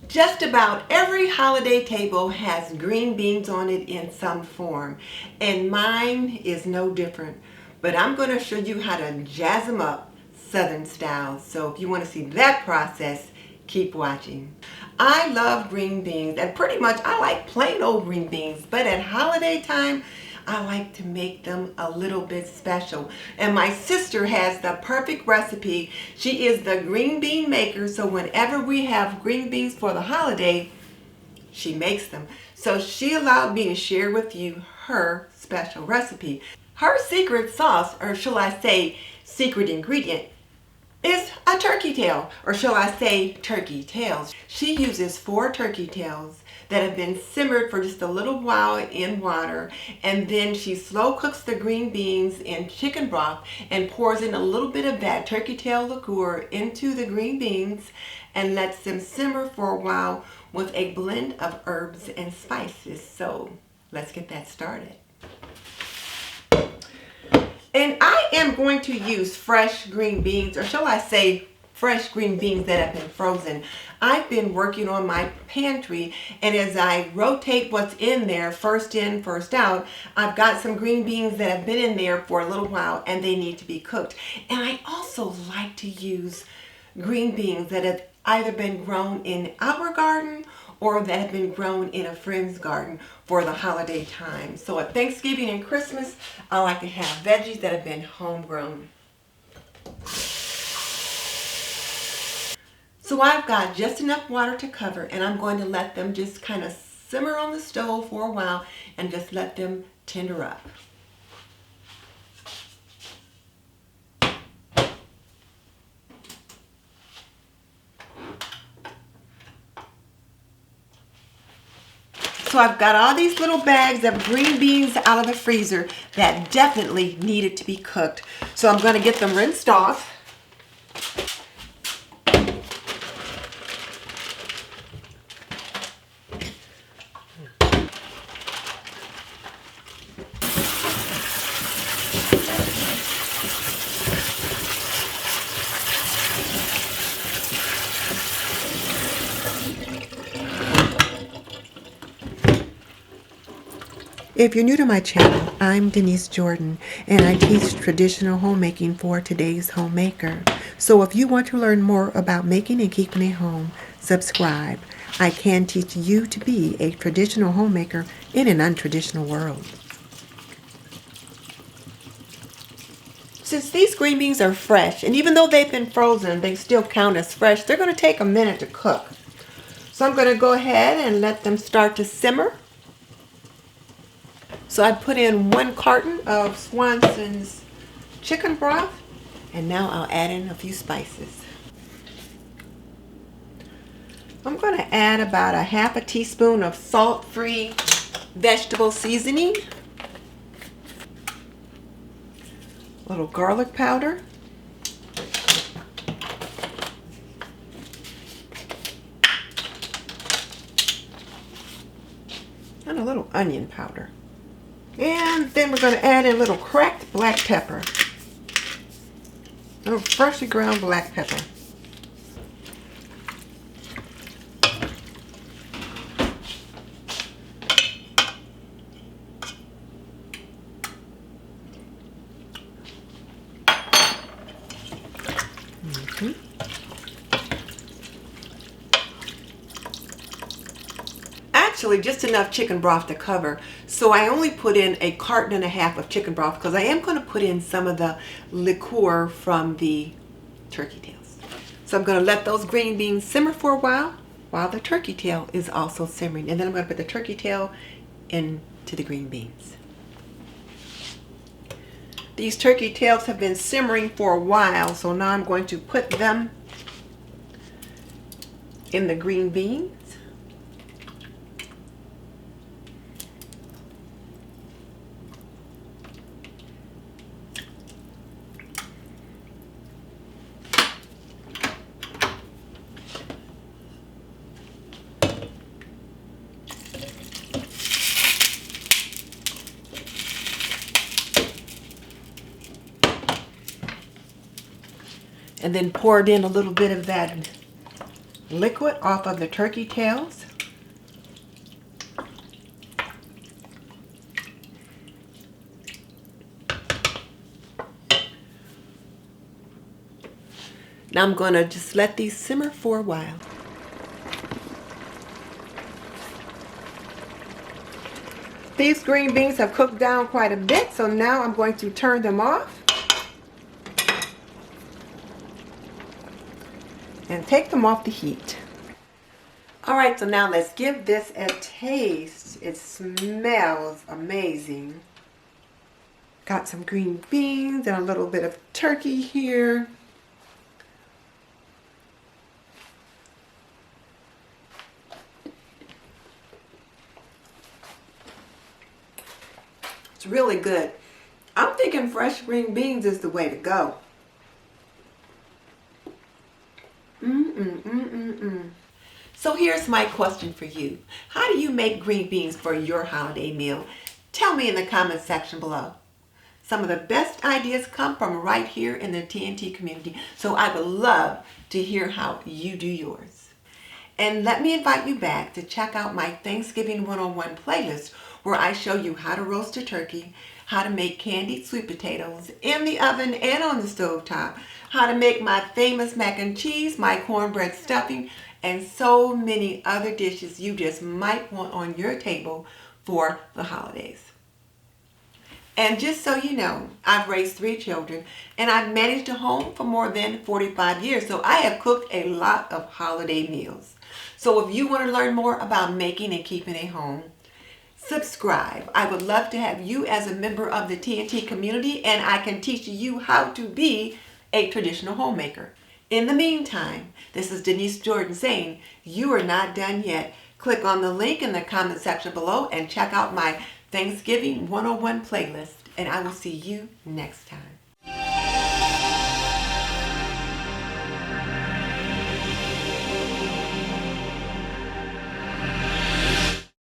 Just about every holiday table has green beans on it in some form, and mine is no different. But I'm going to show you how to jazz them up Southern style. So if you want to see that process, keep watching. I love green beans, and pretty much I like plain old green beans, but at holiday time, I like to make them a little bit special. And my sister has the perfect recipe. She is the green bean maker, so whenever we have green beans for the holiday, she makes them. So she allowed me to share with you her special recipe. Her secret sauce, or shall I say secret ingredient, is a turkey tail, or shall I say turkey tails. She uses 4 turkey tails that have been simmered for just a little while in water, and then she slow cooks the green beans in chicken broth and pours in a little bit of that turkey tail liqueur into the green beans and lets them simmer for a while with a blend of herbs and spices. So let's get that started. And I am going to use fresh green beans, or shall I say fresh green beans that have been frozen. I've been working on my pantry, and as I rotate what's in there, first in, first out, I've got some green beans that have been in there for a little while and they need to be cooked. And I also like to use green beans that have either been grown in our garden or that have been grown in a friend's garden for the holiday time. So at Thanksgiving and Christmas, I like to have veggies that have been homegrown. So I've got just enough water to cover, and I'm going to let them just kind of simmer on the stove for a while and just let them tender up. So I've got all these little bags of green beans out of the freezer that definitely needed to be cooked. So I'm going to get them rinsed off. If you're new to my channel, I'm Denise Jordan, and I teach traditional homemaking for today's homemaker. So if you want to learn more about making and keeping a home, subscribe. I can teach you to be a traditional homemaker in an untraditional world. Since these green beans are fresh, and even though they've been frozen, they still count as fresh, they're going to take a minute to cook. So I'm going to go ahead and let them start to simmer. So I put in 1 carton of Swanson's chicken broth, and now I'll add in a few spices. I'm going to add about a ½ teaspoon of salt-free vegetable seasoning, a little garlic powder, and a little onion powder. And then we're going to add in a little cracked black pepper. A little freshly ground black pepper. Actually just enough chicken broth to cover, so I only put in a carton and a half of chicken broth because I am going to put in some of the liqueur from the turkey tails. So I'm going to let those green beans simmer for a while the turkey tail is also simmering, and then I'm going to put the turkey tail into the green beans. These turkey tails have been simmering for a while, so now I'm going to put them in the green beans. And then poured in a little bit of that liquid off of the turkey tails. Now I'm going to just let these simmer for a while. These green beans have cooked down quite a bit, so now I'm going to turn them off and take them off the heat. Alright, so now let's give this a taste. It smells amazing. Got some green beans and a little bit of turkey here. It's really good. I'm thinking fresh green beans is the way to go. So here's my question for you. How do you make green beans for your holiday meal? Tell me in the comment section below. Some of the best ideas come from right here in the TNT community, so I would love to hear how you do yours. And let me invite you back to check out my Thanksgiving 101 playlist, where I show you how to roast a turkey, how to make candied sweet potatoes in the oven and on the stove top, how to make my famous mac and cheese, my cornbread stuffing, and so many other dishes you just might want on your table for the holidays. And just so you know, I've raised 3 children and I've managed a home for more than 45 years, so I have cooked a lot of holiday meals. So if you want to learn more about making and keeping a home, subscribe. I would love to have you as a member of the TNT community, and I can teach you how to be a traditional homemaker. In the meantime, this is Denise Jordan saying you are not done yet. Click on the link in the comment section below and check out my Thanksgiving 101 playlist, and I will see you next time.